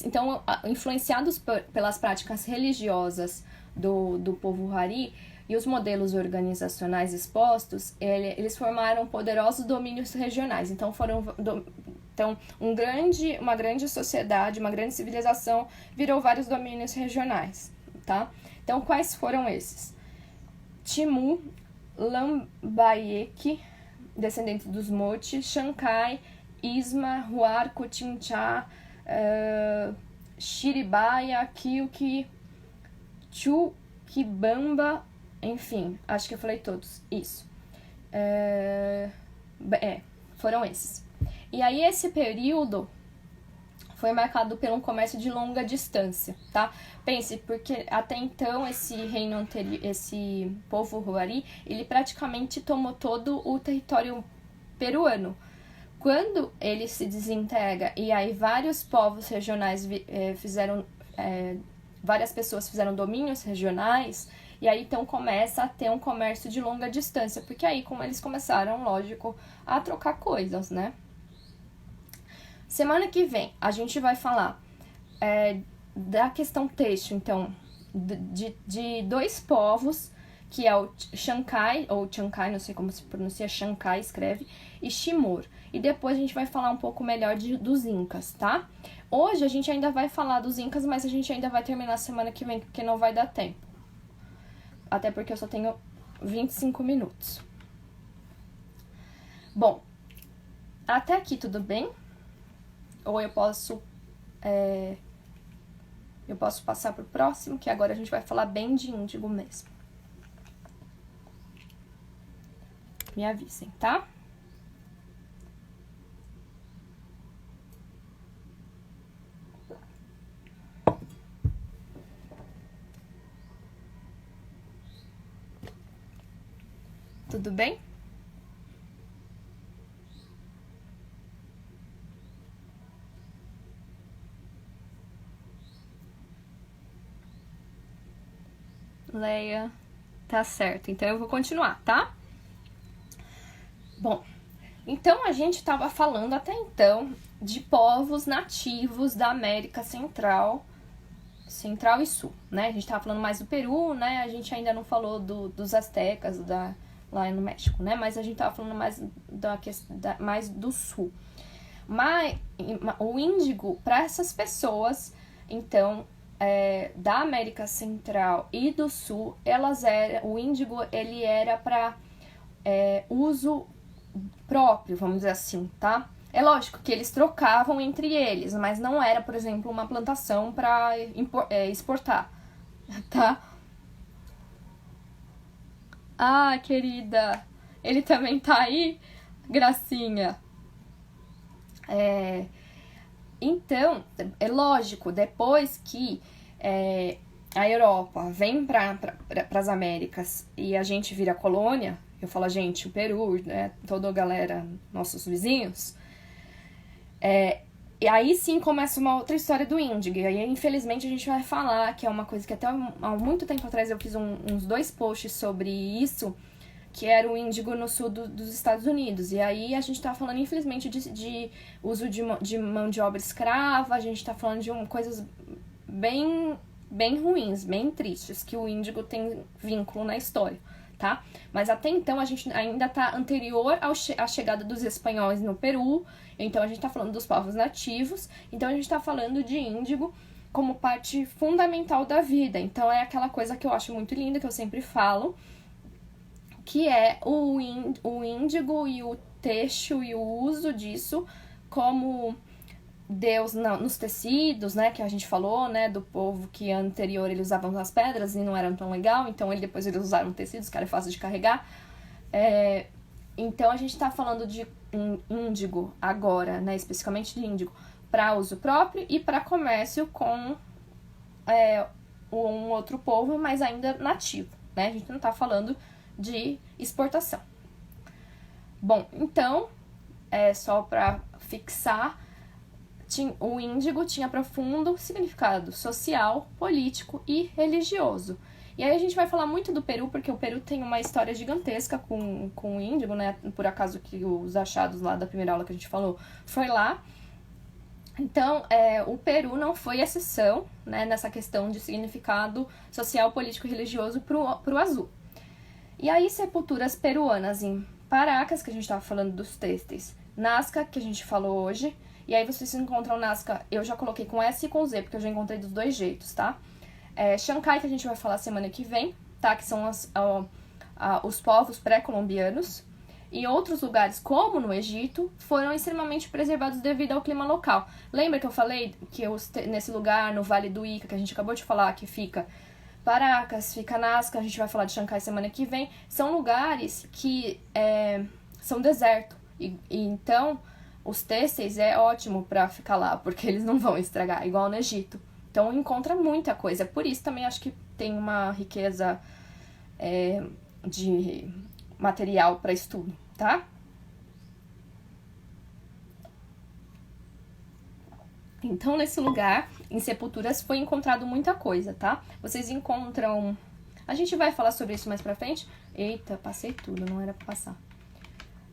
Então, influenciados pelas práticas religiosas do povo Huari e os modelos organizacionais expostos, eles formaram poderosos domínios regionais. Então, uma grande sociedade, uma grande civilização virou vários domínios regionais, tá? Então, quais foram esses? Timu, Lambayeque, descendente dos Moche, Chancai, Isma, Huar, Cochinchá, Shiribaya, Kiuki, Chuquibamba, enfim, acho que eu falei todos. Isso. Foram esses. E aí, esse período foi marcado por um comércio de longa distância, tá? Pense, porque até então esse reino anterior, esse povo Huari, ele praticamente tomou todo o território peruano. Quando ele se desintegra e aí vários povos regionais várias pessoas fizeram domínios regionais, e aí então começa a ter um comércio de longa distância, porque aí como eles começaram, lógico, a trocar coisas, né? Semana que vem a gente vai falar da questão têxtil, então, de dois povos, que é o Chancai, ou Chancai, não sei como se pronuncia, Chancai escreve, e Shimur. E depois a gente vai falar um pouco melhor dos Incas, tá? Hoje a gente ainda vai falar dos Incas, mas a gente ainda vai terminar semana que vem, porque não vai dar tempo. Até porque eu só tenho 25 minutos. Bom, até aqui tudo bem? Ou eu posso passar pro próximo, que agora a gente vai falar bem de índigo mesmo. Me avisem, tá? Tudo bem? Leia, tá certo. Então eu vou continuar, tá? Bom, então a gente estava falando até então de povos nativos da América Central e Sul, né? A gente estava falando mais do Peru, né? A gente ainda não falou dos astecas lá no México, né? Mas a gente estava falando mais do Sul. Mas o índigo, para essas pessoas, então, da América Central e do Sul, o índigo, ele era para uso próprio, vamos dizer assim, tá? É lógico que eles trocavam entre eles, mas não era, por exemplo, uma plantação para exportar, tá? Ah, querida, ele também tá aí? Gracinha. Então, é lógico, depois que a Europa vem para as Américas e a gente vira colônia, eu falo a gente, o Peru, né, toda a galera, nossos vizinhos, e aí sim começa uma outra história do índigo. E aí, infelizmente, a gente vai falar, que é uma coisa que até há muito tempo atrás eu fiz uns 2 posts sobre isso, que era o índigo no sul dos Estados Unidos. E aí a gente tá falando, infelizmente, de uso de mão de obra escrava, a gente tá falando de coisas bem ruins, bem tristes, que o índigo tem vínculo na história, tá? Mas até então a gente ainda tá anterior à chegada dos espanhóis no Peru, então a gente tá falando dos povos nativos, então a gente tá falando de índigo como parte fundamental da vida. Então é aquela coisa que eu acho muito linda, que eu sempre falo, que é o índigo e o texto e o uso disso como Deus nos tecidos, né, que a gente falou, né, do povo que anterior eles usavam as pedras e não eram tão legal, então depois eles usaram tecidos, que era fácil de carregar. Então a gente tá falando de índigo agora, né, especificamente de índigo, para uso próprio e para comércio com um outro povo, mas ainda nativo, né, a gente não tá falando de exportação. Bom, então, só para fixar, o índigo tinha profundo significado social, político e religioso. E aí a gente vai falar muito do Peru, porque o Peru tem uma história gigantesca com o índigo, né? Por acaso que os achados lá da primeira aula que a gente falou foi lá. Então, o Peru não foi exceção, né, nessa questão de significado social, político e religioso pro azul. E aí, sepulturas peruanas em Paracas, que a gente estava falando dos têxteis, Nazca, que a gente falou hoje, e aí vocês encontram Nazca, eu já coloquei com S e com Z, porque eu já encontrei dos dois jeitos, tá? Chancai, que a gente vai falar semana que vem, tá? Que são os povos pré-colombianos. E outros lugares, como no Egito, foram extremamente preservados devido ao clima local. Lembra que eu falei que nesse lugar, no Vale do Ica, que a gente acabou de falar, que fica Paracas, fica Nazca, a gente vai falar de Chancai semana que vem, são lugares que são deserto. E então, os têxteis é ótimo pra ficar lá, porque eles não vão estragar, igual no Egito. Então, encontra muita coisa. Por isso, também acho que tem uma riqueza de material para estudo, tá? Então, nesse lugar, em sepulturas, foi encontrado muita coisa, tá? Vocês encontram... A gente vai falar sobre isso mais pra frente. Eita, passei tudo, não era pra passar.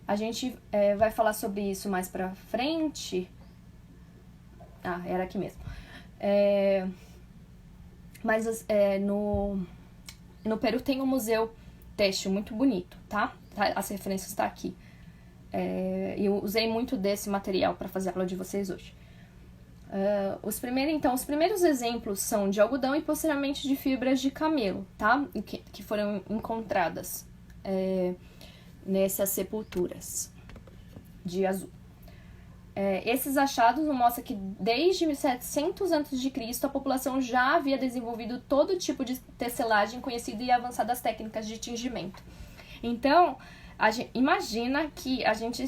A gente vai falar sobre isso mais pra frente. Ah, era aqui mesmo. Mas no Peru tem um museu têxtil muito bonito, tá? As referências estão aqui. Eu usei muito desse material para fazer a aula de vocês hoje. Os primeiros exemplos são de algodão e posteriormente de fibras de camelo, tá? Que foram encontradas nessas sepulturas de azul. Esses achados mostram que desde 1700 a.C. a população já havia desenvolvido todo tipo de tecelagem conhecida e avançadas técnicas de tingimento. Então, imagina que a gente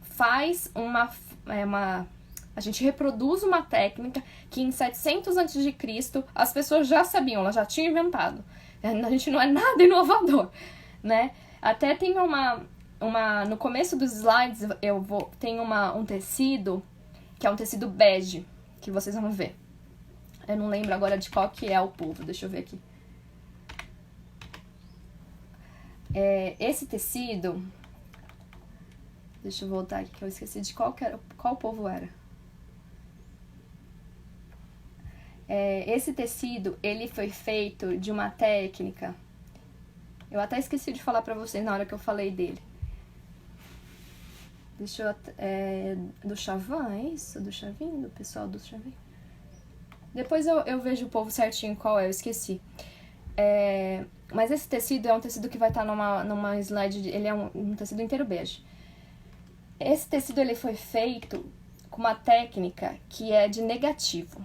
faz a gente reproduz uma técnica que em 700 a.C. as pessoas já sabiam, elas já tinham inventado. A gente não é nada inovador, né? Até tem no começo dos slides tem um tecido, que é um tecido bege, que vocês vão ver. Eu não lembro agora de qual que é o povo, deixa eu ver aqui. Esse tecido, deixa eu voltar aqui que eu esqueci de qual povo era. Esse tecido, ele foi feito de uma técnica, eu até esqueci de falar pra vocês na hora que eu falei dele. Do Chavan, é isso? Do Chavin? Do pessoal do Chavin? Depois eu vejo o povo certinho qual eu esqueci. Mas esse tecido é um tecido que vai estar numa slide, ele é um tecido inteiro bege. Esse tecido ele foi feito com uma técnica que é de negativo.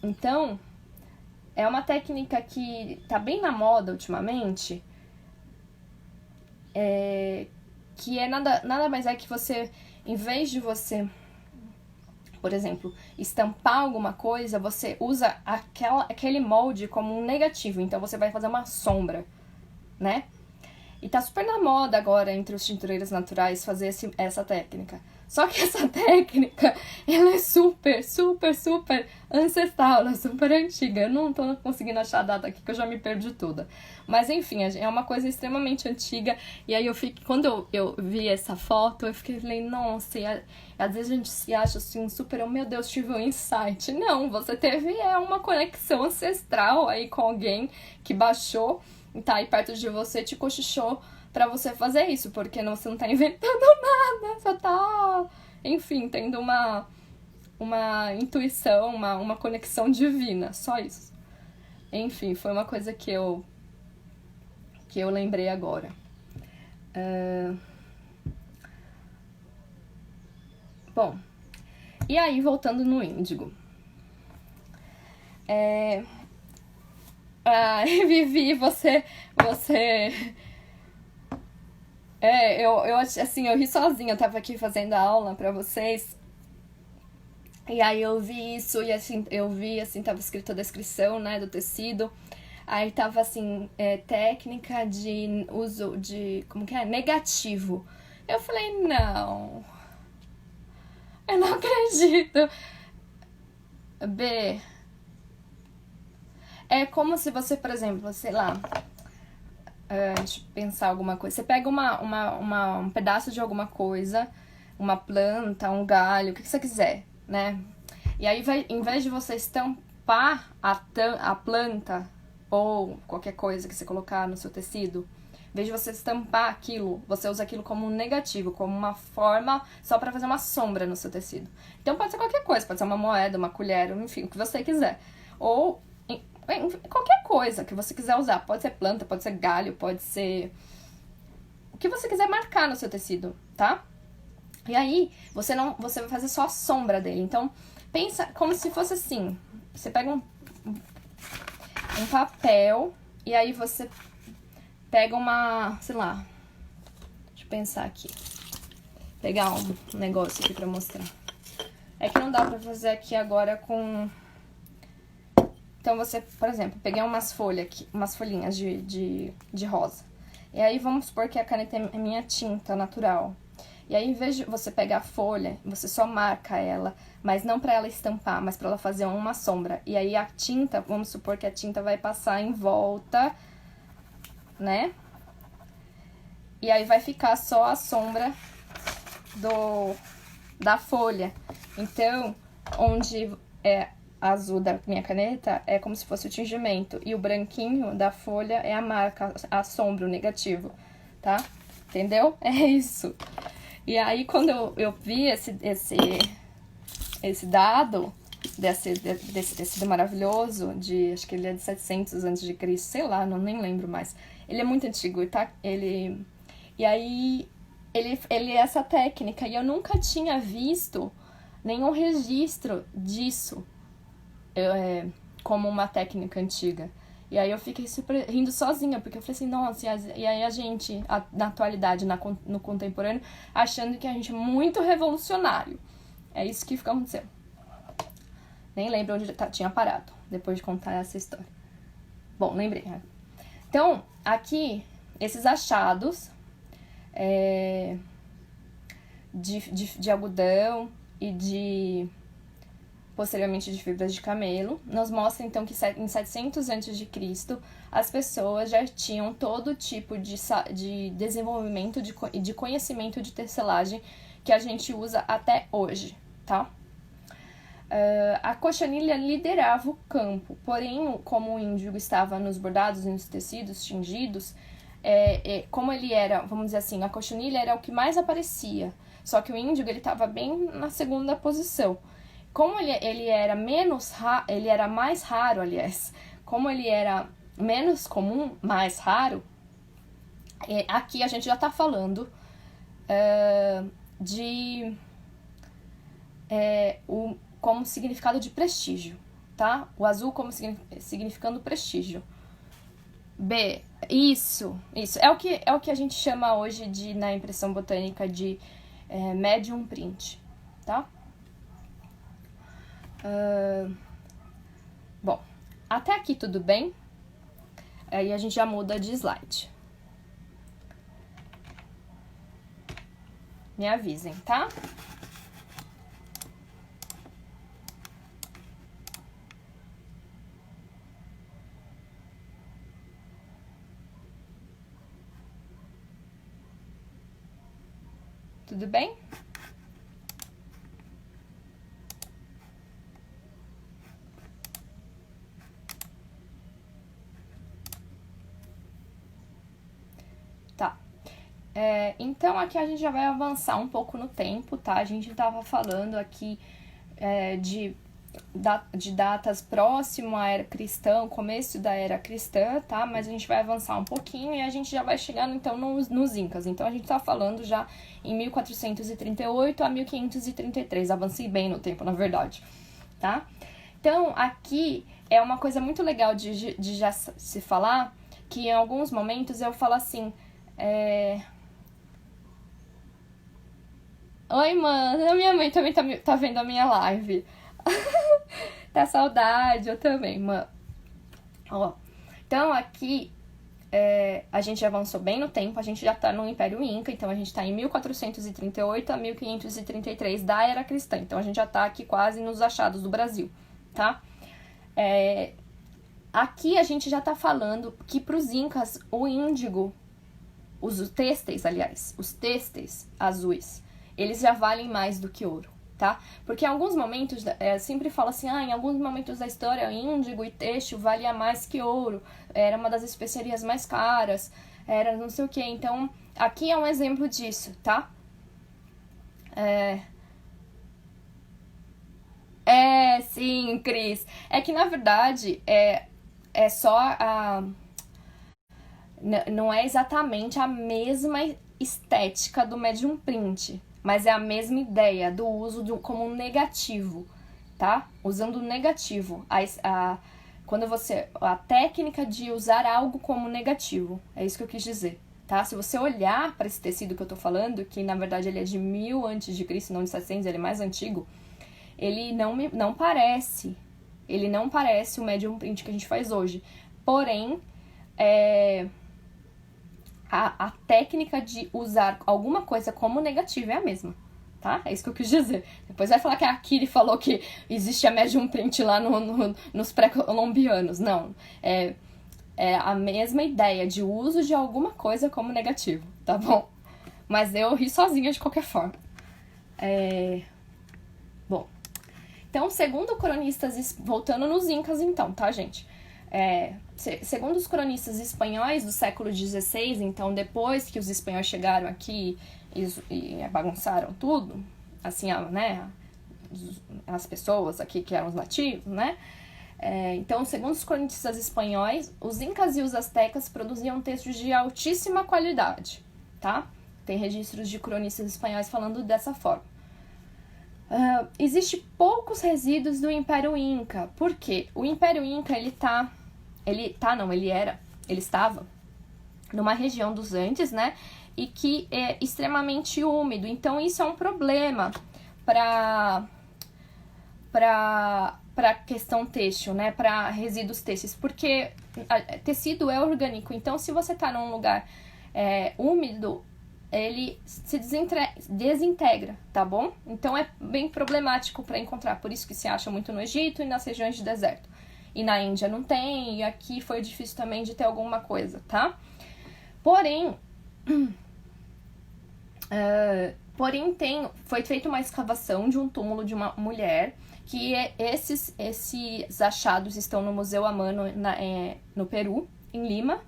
Então, é uma técnica que tá bem na moda ultimamente, que nada mais é que você, em vez de você, por exemplo, estampar alguma coisa, você usa aquele molde como um negativo. Então, você vai fazer uma sombra, né? E tá super na moda agora, entre os tintureiros naturais, fazer essa técnica. Só que essa técnica, ela é super, super, super ancestral, ela é super antiga. Eu não tô conseguindo achar a data aqui, que eu já me perdi toda. Mas enfim, é uma coisa extremamente antiga. E aí quando eu vi essa foto, eu falei, nossa, às vezes a gente se acha assim, super, oh meu Deus, tive um insight. Não, você teve uma conexão ancestral aí com alguém que baixou tá aí perto de você te cochichou pra você fazer isso, porque você não tá inventando nada, só tá, enfim, tendo uma intuição, uma conexão divina, só isso. Enfim, foi uma coisa que eu lembrei agora. Bom, e aí voltando no índigo. Vivi, eu ri sozinha, eu tava aqui fazendo a aula pra vocês. E aí eu vi isso, e assim, tava escrito a descrição, né, do tecido. Aí tava assim, técnica de uso de, como que é? Negativo. Eu falei, não, eu não acredito. B. É como se você, por exemplo, sei lá, deixa eu pensar alguma coisa. Você pega um pedaço de alguma coisa, uma planta, um galho, o que você quiser, né? E aí, em vez de você estampar a planta ou qualquer coisa que você colocar no seu tecido, em vez de você estampar aquilo, você usa aquilo como um negativo, como uma forma só pra fazer uma sombra no seu tecido. Então pode ser qualquer coisa, pode ser uma moeda, uma colher, enfim, o que você quiser. Ou qualquer coisa que você quiser usar. Pode ser planta, pode ser galho, pode ser o que você quiser marcar no seu tecido, tá? E aí, você vai fazer só a sombra dele. Então, pensa como se fosse assim. Você pega um papel e aí você pega sei lá, deixa eu pensar aqui. Pegar um negócio aqui pra mostrar. É que não dá pra fazer aqui agora com... Então, você, por exemplo, peguei umas folhinhas de rosa. E aí, vamos supor que a caneta é minha tinta natural. E aí, em vez de você pegar a folha, você só marca ela, mas não pra ela estampar, mas pra ela fazer uma sombra. E aí, a tinta, vamos supor que a tinta vai passar em volta, né? E aí, vai ficar só a sombra da folha. Então, onde é azul da minha caneta é como se fosse o tingimento. E o branquinho da folha é a marca, a sombra, o negativo, tá? Entendeu? É isso. E aí, quando eu vi esse dado, desse tecido maravilhoso, acho que ele é de 700 a.C., sei lá, nem lembro mais. Ele é muito antigo, tá? E aí, ele é essa técnica, e eu nunca tinha visto nenhum registro disso. Como uma técnica antiga. E aí eu fiquei super rindo sozinha, porque eu falei assim, nossa, e aí a gente, na atualidade, no contemporâneo, achando que a gente é muito revolucionário. É isso que aconteceu. Nem lembro onde tinha parado, depois de contar essa história. Bom, lembrei. Né? Então, aqui, esses achados de algodão e posteriormente de fibras de camelo, nos mostra então que em 700 a.C. as pessoas já tinham todo tipo de desenvolvimento e de conhecimento de tecelagem que a gente usa até hoje, tá? A coxanilha liderava o campo, porém, como o índigo estava nos bordados e nos tecidos tingidos, como ele era, vamos dizer assim, a coxanilha era o que mais aparecia, só que o índigo ele estava bem na segunda posição. Como ele era ele era mais raro, aliás, como ele era menos comum, mais raro, aqui a gente já está falando como significado de prestígio, tá? O azul como significando prestígio. B, isso. É o que a gente chama hoje na impressão botânica de medium print, tá? Bom, até aqui tudo bem? Aí a gente já muda de slide. Me avisem, tá? Tudo bem? Então, aqui a gente já vai avançar um pouco no tempo, tá? A gente estava falando aqui de datas próximo à era cristã, começo da era cristã, tá? Mas a gente vai avançar um pouquinho e a gente já vai chegando, então, nos Incas. Então, a gente tá falando já em 1438 a 1533. Avancei bem no tempo, na verdade, tá? Então, aqui é uma coisa muito legal de já se falar, que em alguns momentos eu falo assim... Oi, mano, a minha mãe também tá vendo a minha live. Tá saudade, eu também, mano. Ó, então aqui a gente avançou bem no tempo, a gente já tá no Império Inca, então a gente tá em 1438 a 1533 da Era Cristã. Então a gente já tá aqui quase nos achados do Brasil, tá? Aqui a gente já tá falando que pros Incas o índigo, os têxteis, aliás, os têxteis azuis, eles já valem mais do que ouro, tá? Porque em alguns momentos, sempre fala assim, em alguns momentos da história, índigo e têxtil valia mais que ouro, era uma das especiarias mais caras, era não sei o que. Então, aqui é um exemplo disso, tá? Sim, Cris. É que, na verdade, é só não é exatamente a mesma estética do medium print, mas é a mesma ideia do uso como um negativo, tá? Usando o negativo, quando a técnica de usar algo como negativo, é isso que eu quis dizer, tá? Se você olhar para esse tecido que eu tô falando, que na verdade ele é de 1000 a.C., não de 700, ele é mais antigo, ele não parece o medium print que a gente faz hoje, porém, a técnica de usar alguma coisa como negativa é a mesma, tá? É isso que eu quis dizer. Depois vai falar que a Kiri falou que existe a medium print lá nos pré-colombianos. Não, é a mesma ideia de uso de alguma coisa como negativo, tá bom? Mas eu ri sozinha de qualquer forma. Bom, então, segundo cronistas, voltando nos Incas então, tá, gente? Segundo os cronistas espanhóis do século XVI, então depois que os espanhóis chegaram aqui e bagunçaram tudo, assim, né, as pessoas aqui que eram os nativos, né, então, segundo os cronistas espanhóis, os incas e os astecas produziam textos de altíssima qualidade, tá? Tem registros de cronistas espanhóis falando dessa forma. Existe poucos resíduos do Império Inca. Por quê? O Império Inca, ele estava numa região dos Andes, né? E que é extremamente úmido. Então, isso é um problema para questão têxtil, né? Para resíduos têxteis. Porque tecido é orgânico. Então, se você está num lugar úmido, ele se desintegra, tá bom? Então é bem problemático para encontrar, por isso que se acha muito no Egito e nas regiões de deserto. E na Índia não tem, e aqui foi difícil também de ter alguma coisa, tá? Porém, foi feita uma escavação de um túmulo de uma mulher, que esses achados estão no Museu Amano no Peru, em Lima,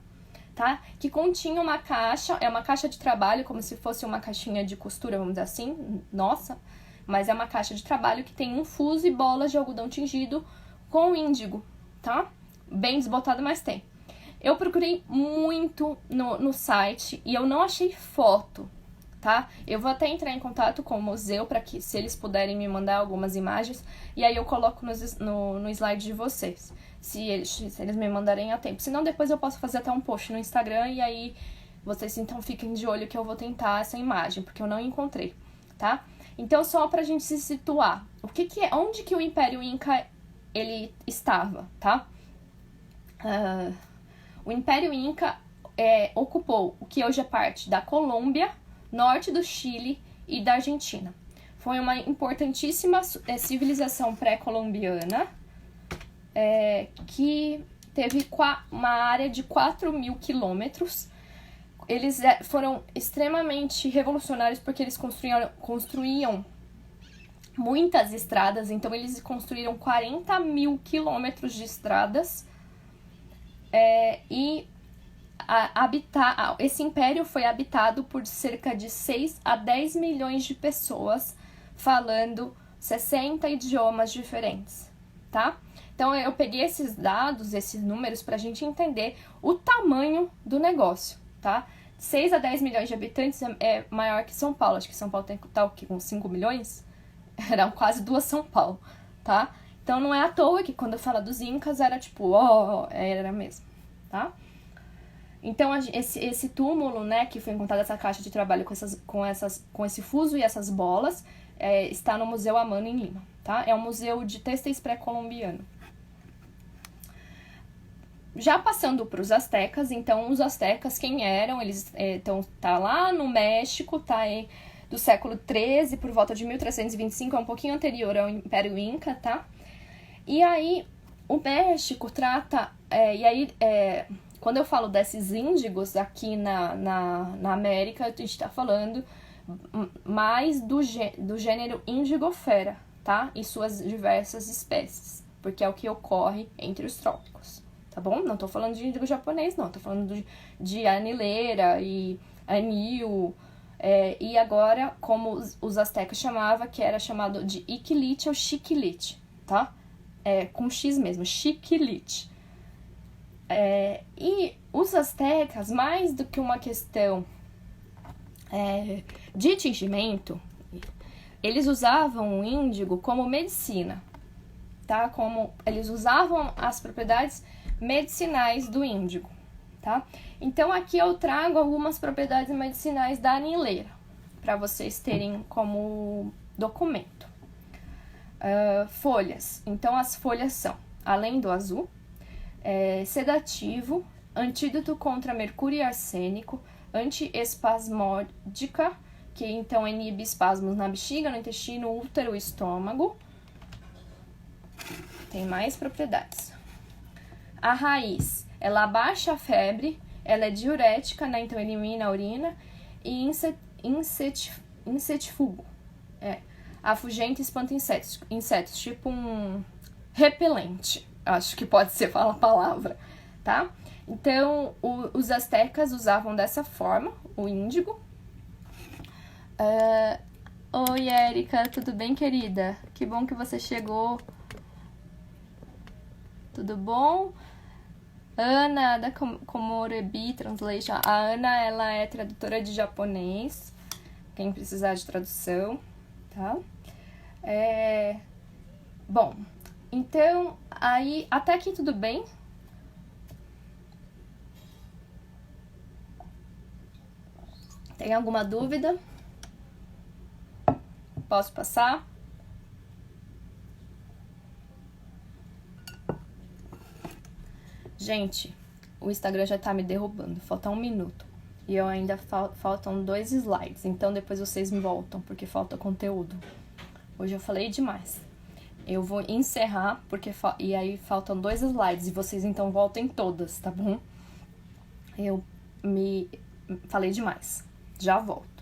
tá? Que continha uma caixa, é uma caixa de trabalho, como se fosse uma caixinha de costura, vamos dizer assim, nossa, mas é uma caixa de trabalho que tem um fuso e bolas de algodão tingido com índigo, tá? Bem desbotado, mas tem. Eu procurei muito no site e eu não achei foto, tá? Eu vou até entrar em contato com o museu para que, se eles puderem me mandar algumas imagens, e aí eu coloco no slide de vocês. Se eles me mandarem a tempo. Senão, depois eu posso fazer até um post no Instagram e aí vocês então fiquem de olho que eu vou tentar essa imagem, porque eu não encontrei, tá? Então, só pra gente se situar, onde que o Império Inca ele estava, tá? O Império Inca ocupou o que hoje é parte da Colômbia, norte do Chile e da Argentina. Foi uma importantíssima civilização pré-colombiana, que teve uma área de 4.000 quilômetros. Eles foram extremamente revolucionários porque eles construíam muitas estradas, então eles construíram 40.000 quilômetros de estradas, e esse império foi habitado por cerca de 6 a 10 milhões de pessoas falando 60 idiomas diferentes, tá? Então eu peguei esses dados, esses números, pra gente entender o tamanho do negócio, tá? 6 a 10 milhões de habitantes é maior que São Paulo. Acho que São Paulo tá o quê? Com 5 milhões? Eram quase 2 São Paulo, tá? Então não é à toa que quando eu falo dos Incas era tipo, era mesmo, tá? Então esse túmulo, né, que foi encontrado essa caixa de trabalho com esse fuso e essas bolas, está no Museu Amano em Lima, tá? É um museu de têxteis pré-colombiano. Já passando para os astecas, então os astecas quem eram? Eles tá lá no México, tá aí do século XIII, por volta de 1325, é um pouquinho anterior ao Império Inca, tá? E aí o México trata, quando eu falo desses índigos aqui na América, a gente tá falando mais do gênero Indigofera, tá? E suas diversas espécies, porque é o que ocorre entre os trópicos. Tá bom? Não tô falando de índigo japonês, não. Tô falando de anileira e anil. E agora, como os astecas chamavam, que era chamado de iquilite ou chiquilite, tá? Com X mesmo, chiquilite. E os astecas, mais do que uma questão de tingimento, eles usavam o índigo como medicina, tá? Como eles usavam as propriedades medicinais do índigo, tá? Então aqui eu trago algumas propriedades medicinais da anileira para vocês terem como documento. Folhas. Então as folhas são, além do azul, sedativo, antídoto contra mercúrio e arsênico, antiespasmódica, que então inibe espasmos na bexiga, no intestino, útero e estômago. Tem mais propriedades. A raiz, ela abaixa a febre, ela é diurética, né? Então elimina a urina, e insetífugo. Afugenta e espanta insetos, tipo um repelente, acho que pode ser a palavra, tá? Então, os astecas usavam dessa forma, o índigo. Oi, Érica, tudo bem, querida? Que bom que você chegou. Tudo bom? Ana, da Komorebi Translation. A Ana, ela é tradutora de japonês. Quem precisar de tradução, tá? Bom, então, aí, até aqui tudo bem? Tem alguma dúvida? Posso passar? Gente, o Instagram já tá me derrubando. Falta 1 minuto. E eu ainda faltam 2 slides. Então depois vocês me voltam, porque falta conteúdo. Hoje eu falei demais. Eu vou encerrar, e aí faltam 2 slides. E vocês então voltem todas, tá bom? Eu falei demais. Já volto.